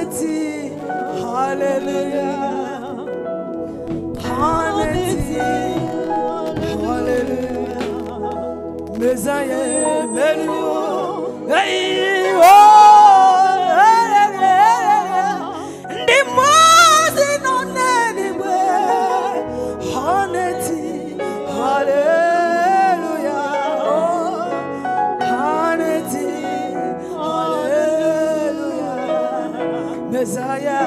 Haneti, hallelujah. Haneti, hallelujah. Messiah, Melu, hey, oh, the most on anywhere. Haneti, hallelujah. Haneti, hallelujah. Messiah,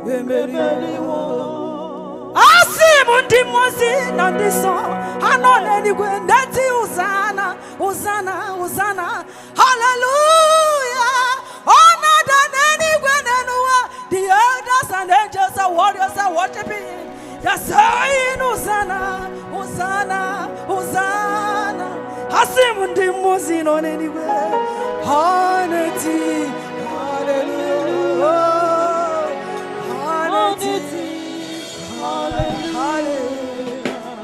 Melu. Mundi nandi song, anon anywhere. That's Hosanna, Hosanna, Hosanna, hallelujah. Honor than anywhere, anywhere. The elders and angels and warriors are worshiping. They're saying Hosanna, Hosanna, Hosanna. Mundi Mosi on anywhere. Haneti, hallelujah. Haneti.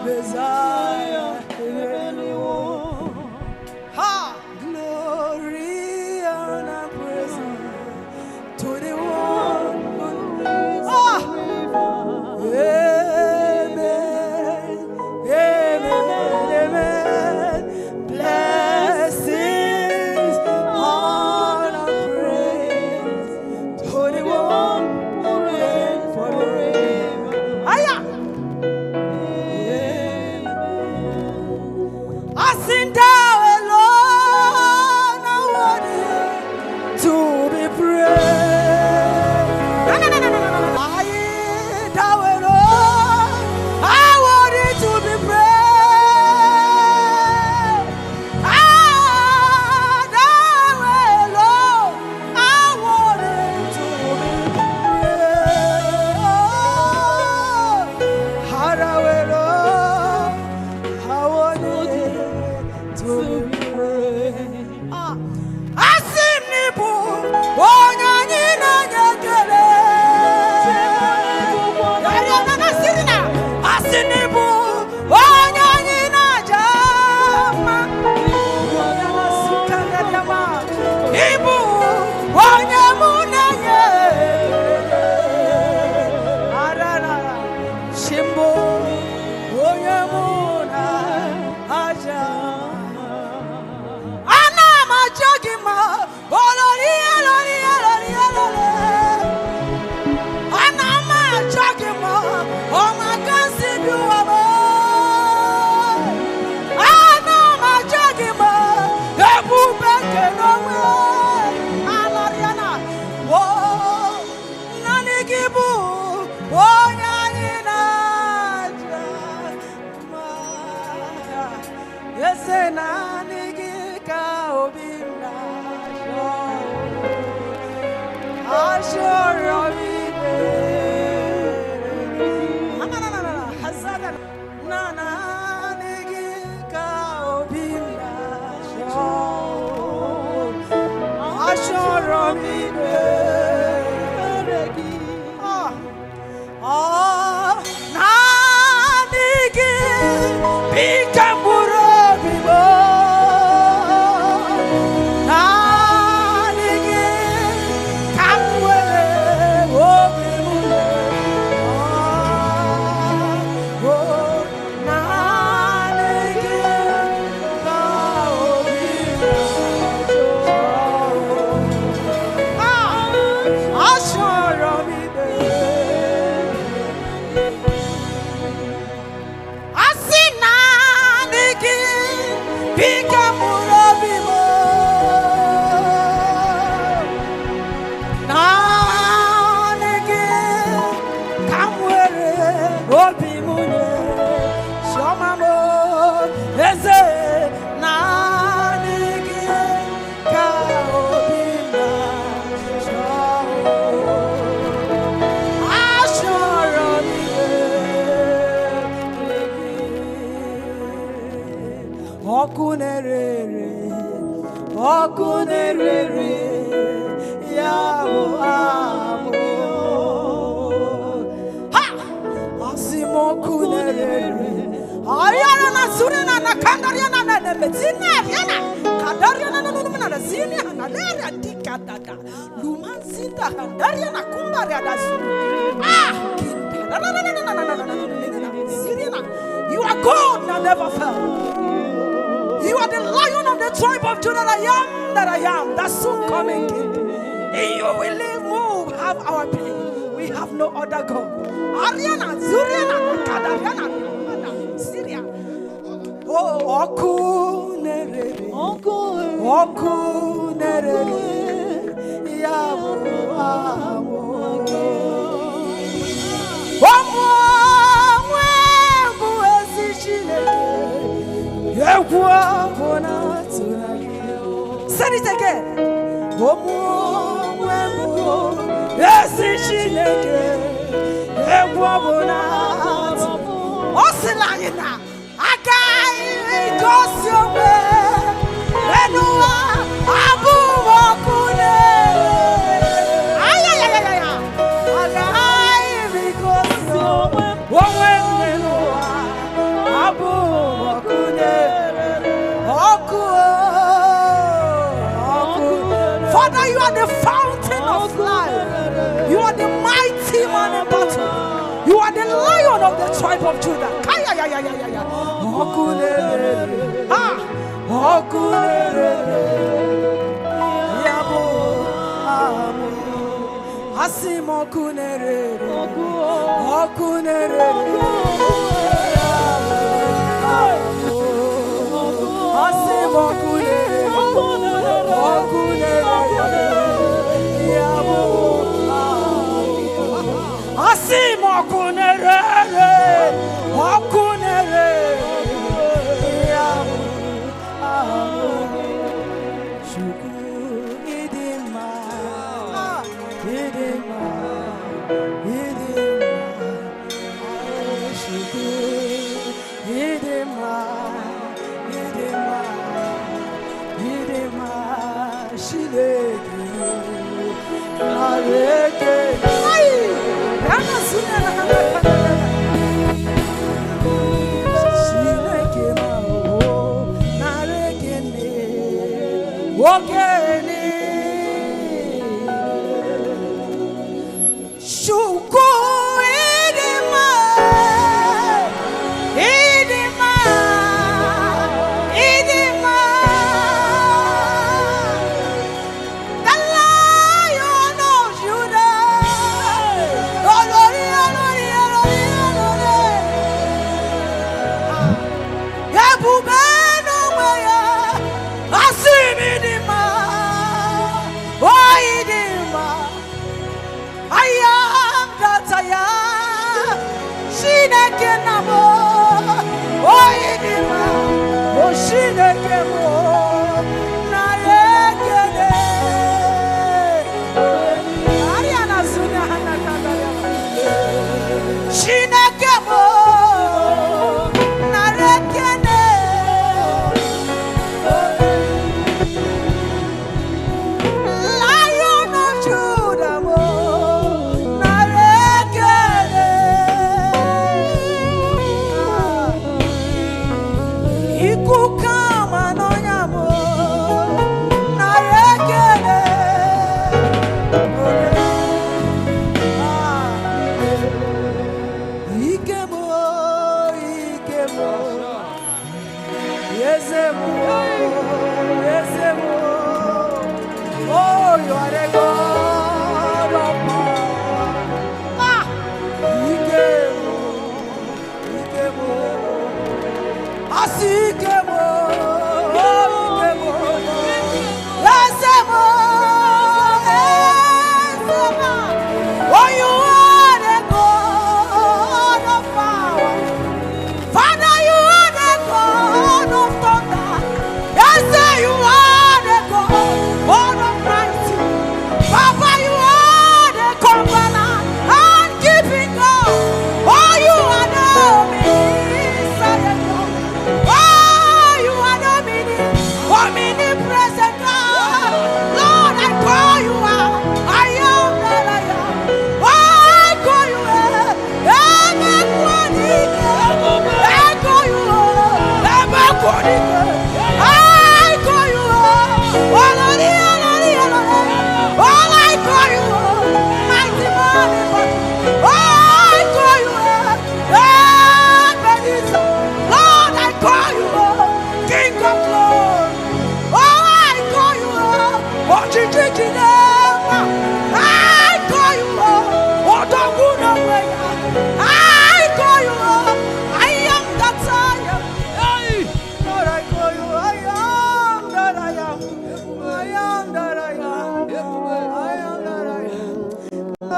Messiah, ha! Glory and praise to the one. Ah! Amen, amen, amen. Blessings, honor, praise to the one who reigns forever. Aya! Sing thou alone are worthy to be praised. No. I thou alone are worthy to be praised. Thou alone are worthy to be praised. Thou alone are worthy to be praised. Asinibu, Onyanyina Nyakele. Asinibu, Onyanyina Jama. Ibu, Onyamunanye. Arara, Shimbo, Onyamuna Ajama. Jogima, Anama Jogima, oh my God, you Anama Jogima, Ebu Bekenowe, Alariana, oh, Nanigibu, oh, Yanina, yes, Nanigi Kaobi. Okunerere yawo amo ha asimokunerere ayana na surina na kandariana na mezina yana kadariana na numina na zini na lera dika kadada. Lumanzinda handaria na kumbaria dazu. You are God that never fell. You are the Lion of the tribe of Judah. That I am, that soon coming King. In you we live, move, have our being. We have no other God. Ariana, Zuriana, Kadariana, Syria. Oh, Oku Nere, Oku Nere, Yabu, say it again. Yes, Father, you are the fountain of life. You are the mighty man in battle. You are the Lion of the tribe of Judah. He could come and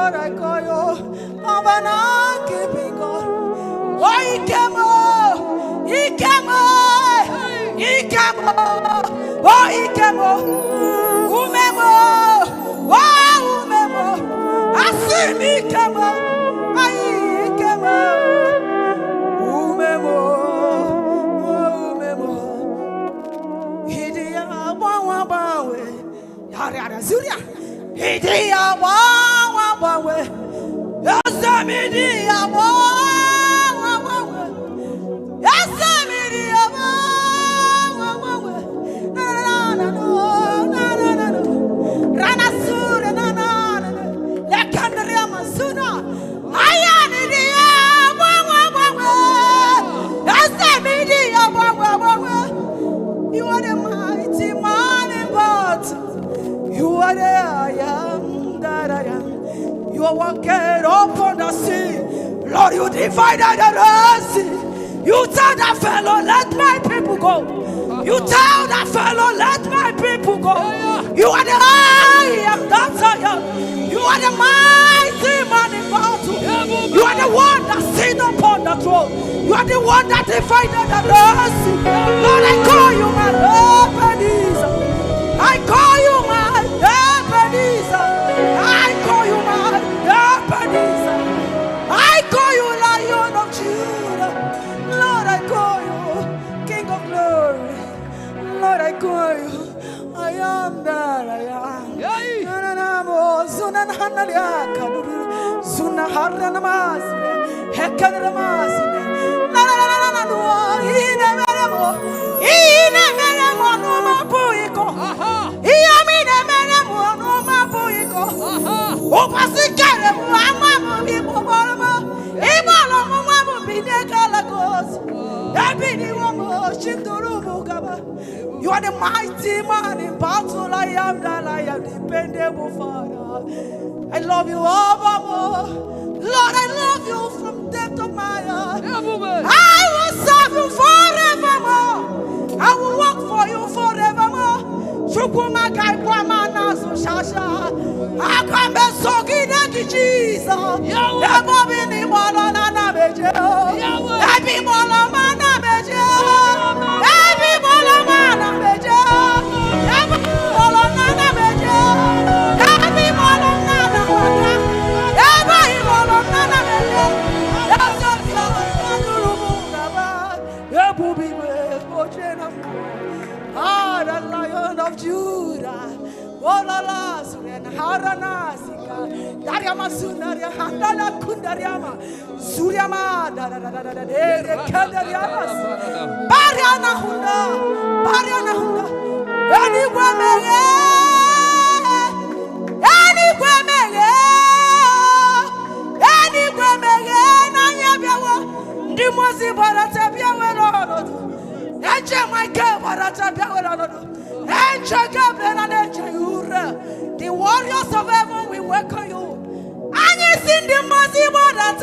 Lord, I call you covenant keeping God. Oh, he came on, he came on, he came on. Oh, he came on. Umemo, oh, umemo. I see me came on, I came on. Umemo, oh, umemo. Hidia, wa bawe, yara zuria. Hidia, wa bawe. Yasamidia, wa. You are the mighty man in battle. You are the I am that I am. You are walking upon the sea. Lord, you divided the Red Sea. You tell that fellow, let my people go. You tell that fellow, let my people go. You are the I am that I am. You are the mighty man in battle. You are the one that sits upon the throne. You are the one that divided the Red Sea. Lord, I call you my Ebenezer. I call you my Ebenezer. I call you my Ebenezer. I call you Lion of Judah. Lord, I call you King of Glory. Lord, I call you I am that I am. You are the mighty man in battle. I am that I am, dependable Father. I love you evermore. Lord, I love you from depth of my heart. I will serve you forevermore. I will work for you forevermore. Shukuma kai kwa mana so shasha. Akambe sogi neki Jesus. Ebo bini mola na na beje. Ebi mola mana beje. Ebi mola mana beje. Ebi mola na beje. Ebi mola na beje. Ebi mola na beje. Ebu bibe ochena. Ah, the Lion of Judah. Olala surena haranasika. Dariama sunaria handala kundariama. Suriama da da da da da da de kendariama. Bariana hunda. Bariana hunda. Anywhere mege. Anywhere mege. Anywhere mege. Nanya biawo. Ndimozi barata biawo no. Eche Michael barata biawo no. The warriors of heaven, we welcome you. And you sing the mercy border.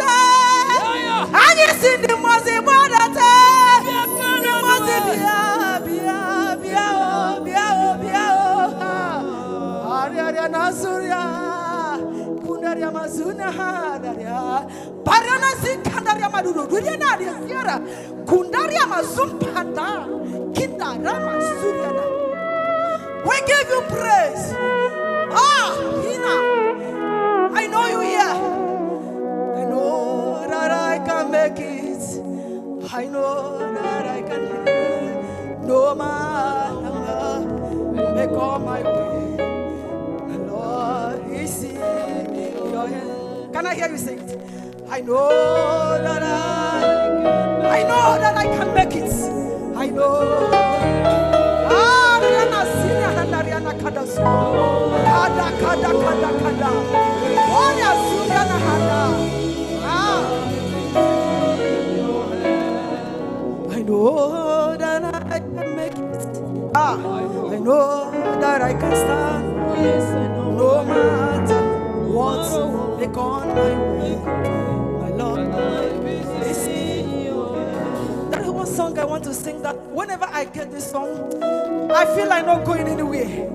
And you sing the mercy border. The mercy Aria Nasuria Kundaria Mazuna Hadaria Parana Sinkandaria Maduro Duriana Sierra Kundaria Mazumpanda Kinda Rama Suriana. We give you praise. Ah, Hina, I know you here. I know that I can make it. I know that I can live. No matter make all my way. The Lord is in your hand. Can I hear you sing it? I know that I can make it. I know. Ariana kada Oya Suriana hada. I know that I can make it. I know that I can stand. No matter what they come my way. My Lord, that is one song I want to sing. That whenever I get this song, I feel like not going anywhere.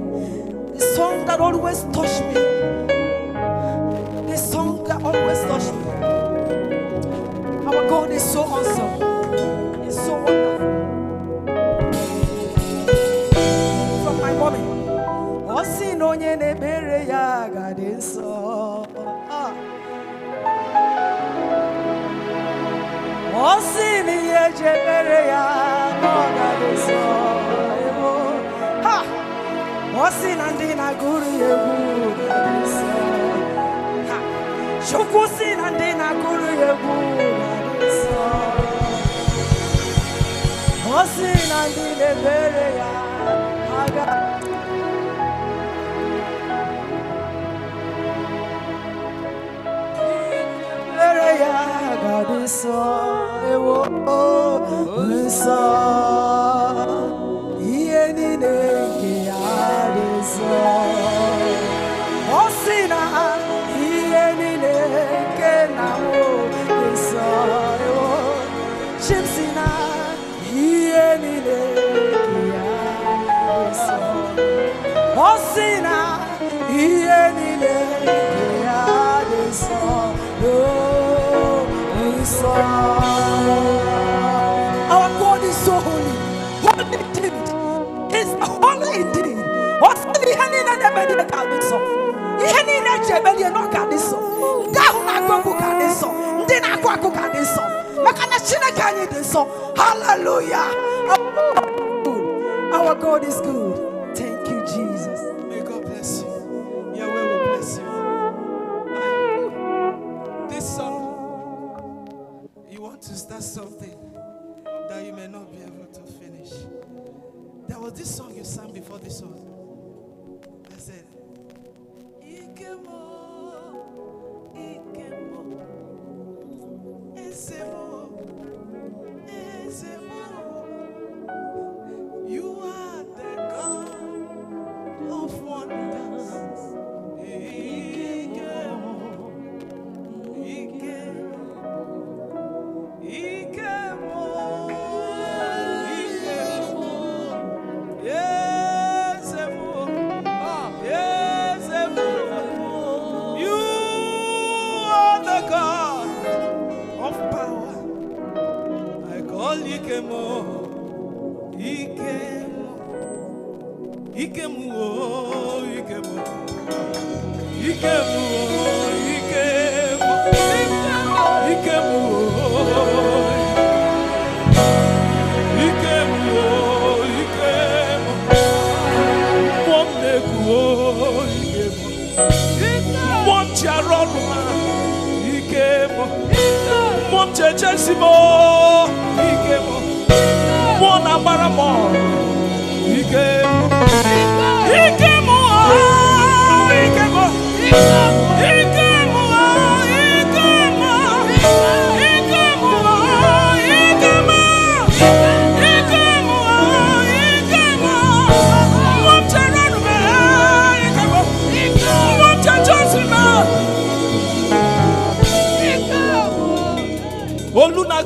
The song that always touched me. The song is so. Osini ejebereya, God is so. Ha! Osina ndina guru yebu, God is so. Ha! Shukusina ndina guru yebu, God is so. Osina ndine bereya, aga. God is so, so. Yeni neki God is so. Osina, yeni neki namo is so. Chimsina, yeni neki God is so. Osina, yeni neki God is so. Our God is so holy, holy indeed. He's holy indeed. What's the Henny and the Media Cadiso? Henny and Jebellian no Cadiso. Down Aquaco Cadiso, then Aquaco Cadiso. Macanachina Canidiso. Hallelujah. Our God is good. Thank you, Jesus. May God bless you. Yahweh will bless you. This song, you want to start something that you may not be able to finish. There was this song you sang before this song. I said, Ikemo, Ikemo, Ezemo, Ezemo. You are the God of wonders. Ikemo, Ikemo. Ikemo, Ikemo, Yezemo, Yezemo. You are the God of power. I call Ikemo, Ikemo, Ikemo, Ikemo, Ikemo, Ikemo, Ikemo.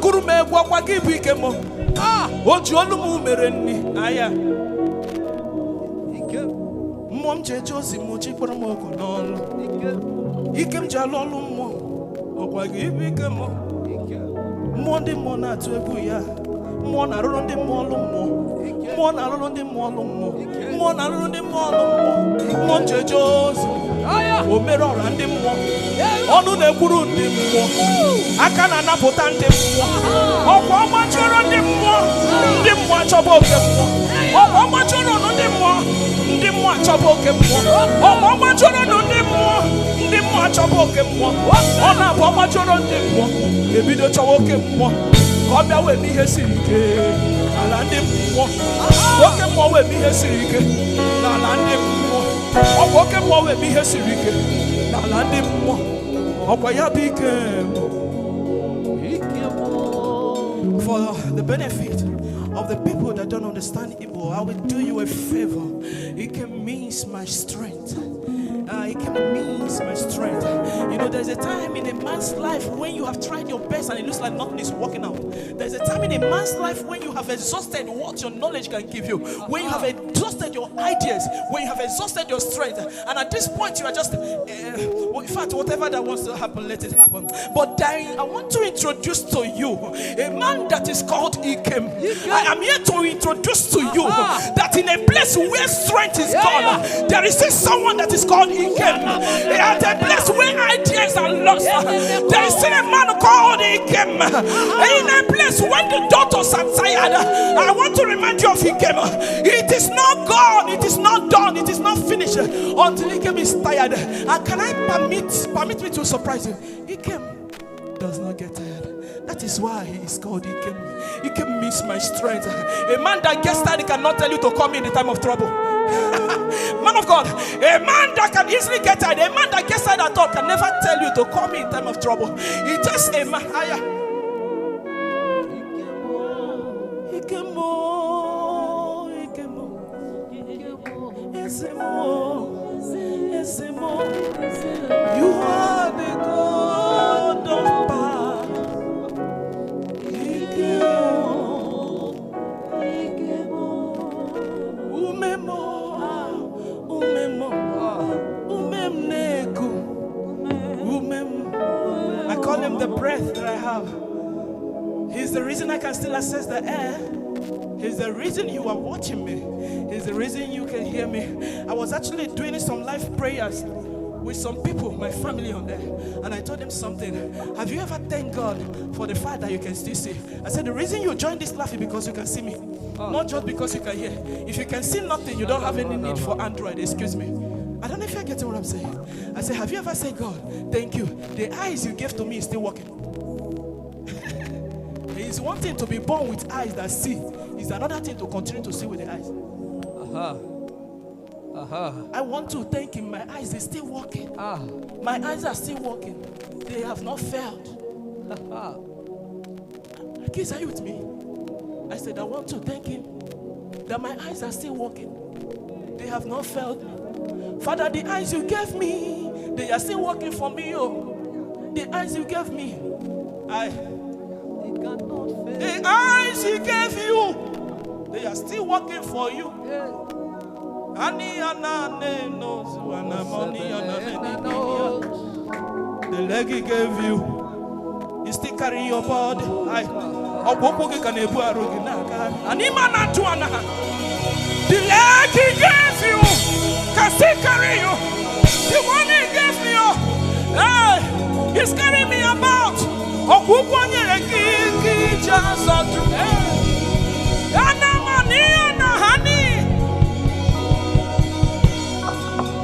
Guru me kwa kibu ikemo. Oji olu mu mere nni aya. Mmom cheche osi mu chikporo m oku n'ọlụ. Ikem ji alụ ọlụ mmụọ. Ọkwa gị ibu ikemo. Mmụọ ndị mmụọ na-atụ egwu ya. Mmụọ na-arụrụ ndị mmụọ ọlụ mmụọ. Mmụọ na-arụrụ ndị mmụọ ọlụ mmụọ. Mmụọ na-arụrụ ndị mmụọ ọlụ mmụọ. Mmụọ cheche osi. O mere ọra ndị mmụọ. Ọnụ na-ekwuru ndị mmụọ. Aka na-anapụta ndị mmụọ. Ọkwa ọgbachọrọ ndị mmụọ. Ndị mmụọ achọba oke mmụọ. Ọkwa ọgbachọrọ ndị mmụọ. Ndị mmụọ achọba oke mmụọ. Ọkwa ọgbachọrọ ndị mmụọ. Ndị mmụọ achọba oke mmụọ. Ọ na-abụ ọgbachọrọ ndị mmụọ. Ebido chọwa oke mmụọ. Ka ọ bịa wee n'ihe siri ike n'ala ndị mmụọ. Oke mmụọ wee n'ihe siri ike n'ala ndị mmụọ. Ọkwa oke mmụọ wee n'ihe siri ike n'ala ndị mmụọ. Ọkwa ya bụ ike mmụọ. For the benefit of the people that don't understand Igbo, I will do you a favor. It can means my strength. It can means my strength. You know, there's a time in a man's life when you have tried your best and it looks like nothing is working out. There's a time in a man's life when you have exhausted what your knowledge can give you. When you have exhausted your ideas, when you have exhausted your strength, and at this point you are just, in fact, whatever that wants to happen, let it happen. But then I want to introduce to you a man that is called Ikem. I am here to introduce to you that in a place where strength is gone, there is still someone that is called Ikem. At a place where ideas are lost, there is still a man called Ikem. In a place when the daughters are tired, I want to remind you of Ikem. It is not gone, it is not done, it is not finished until Ikem is tired. And can I permit me to surprise you? Ikem does not get tired. That is why he is called Ikem. Ikem means my strength. A man that gets tired cannot tell you to come in the time of trouble. Man of God, a man that can easily get tired, a man that gets tired at all can never tell you to come in time of trouble. It's just a man. You are the God of power. I call him the breath that I have. He's the reason I can still access the air. He's the reason you are watching me. He's the reason you can hear me. I was actually doing some live prayers with some people, my family on there, and I told them something. Have you ever thanked God for the fact that you can still see? I said the reason you joined this life is because you can see me, not just because you can hear. If you can see nothing, you don't have any need for Android. Excuse me. I don't know if you're getting what I'm saying. I said, have you ever said, God, thank you. The eyes you gave to me is still working. It's one thing to be born with eyes that see. It's another thing to continue to see with the eyes. I want to thank him. My eyes are still working. My eyes are still working. They have not failed. Kids, are you with me? I said, I want to thank him that my eyes are still working. They have not failed me. Father, the eyes you gave me, they are still working for me. Oh, the eyes you gave me, the eyes he gave you, they are still working for you. The leg he gave you, you still carrying your body. The leg he gave you can still carry you. The one he gave me, he's carrying me about.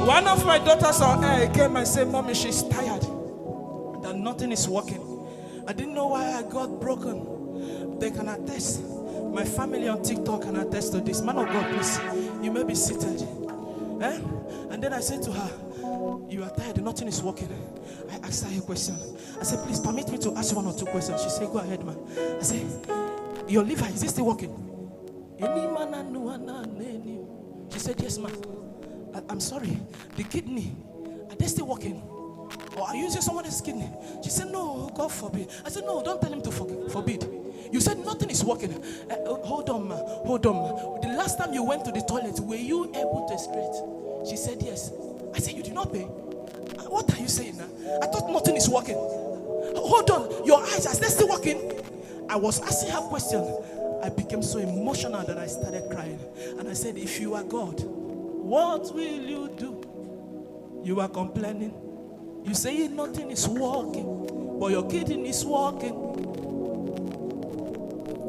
One of my daughters on air came and said, Mommy, she's tired, that nothing is working. I didn't know why I got broken. They can attest. My family on TikTok can attest to this. Man of God, please, you may be seated. And then I said to her, you are tired, nothing is working. I asked her a question. I said, please permit me to ask you one or two questions. She said, go ahead, man. I said, your liver, is it still working? She said, yes, man. I'm sorry, the kidney, are they still working? Or are you using someone else's kidney? She said, no, God forbid. I said, no, don't tell him to forbid. You said nothing is working. Hold on, ma. Hold on, ma. The last time you went to the toilet, were you able to excrete? She said, yes. I said, you did not pay. What are you saying now? I thought nothing is working. Hold on, your eyes, are they still working? I was asking her a question. I became so emotional that I started crying. And I said, if you are God, what will you do? You are complaining. You say nothing is working, but your kidney is working.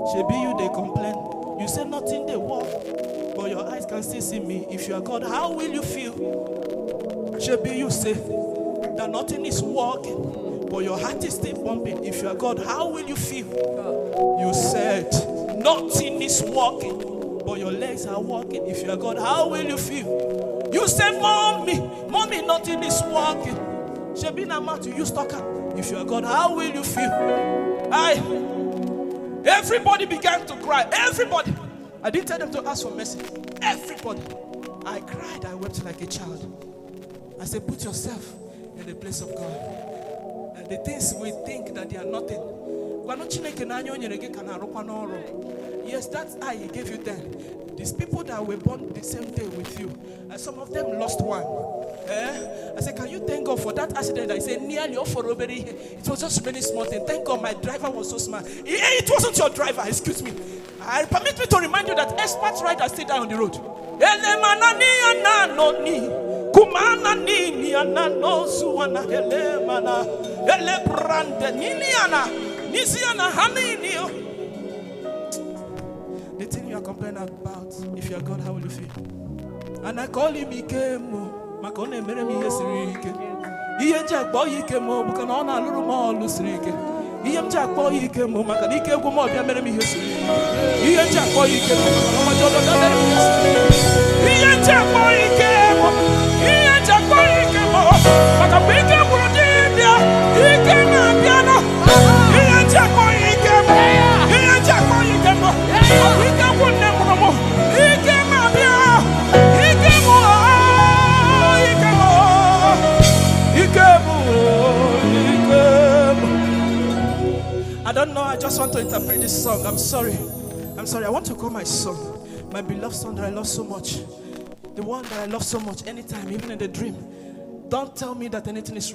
Shebi you they complain. You say nothing they work, but your eyes can still see me. If you are God, how will you feel? Shebi you say that nothing is working, but your heart is still pumping. If you are God, how will you feel? You said nothing is working, but your legs are working. If you are God, how will you feel? You say, mommy, nothing is working. Shebi na mouth you use talker. If you are God, how will you feel? Everybody began to cry. Everybody. I didn't tell them to ask for mercy. Everybody. I cried. I wept like a child. I said, put yourself in the place of God. And the things we think that they are nothing, Yes, that's eye he gave you then. These people that were born the same day with you, and some of them lost one. I said, can you thank God for that accident? I said, nearly off for robbery. It was just really small thing. Thank God my driver was so smart. It wasn't your driver, excuse me. Permit me to remind you that expert riders stay down on the road. The thing you are complaining about, if you are God, how will you feel? And I call him Ikemo. Makone mere mi yesirike. Iye nja gbo Ikemo buka na ona aluru mo lusirike. Iye nja gbo Ikemo maka ike egwu mo bia mere mi yesirike. Iye nja gbo Ikemo maka na majodo da mere mi yesirike. Iye nja gbo Ikemo. Iye nja gbo Ikemo maka bike gwuru dibia. Ike na bia no. Iye nja gbo Ikemo. Iye nja gbo Ikemo. Ike gwuru ne mo. Ike na bia. Ikemo. I don't know, I just want to interpret this song. I'm sorry. I want to call my son, my beloved son that I love so much, the one that I love so much, anytime, even in the dream. Don't tell me that anything is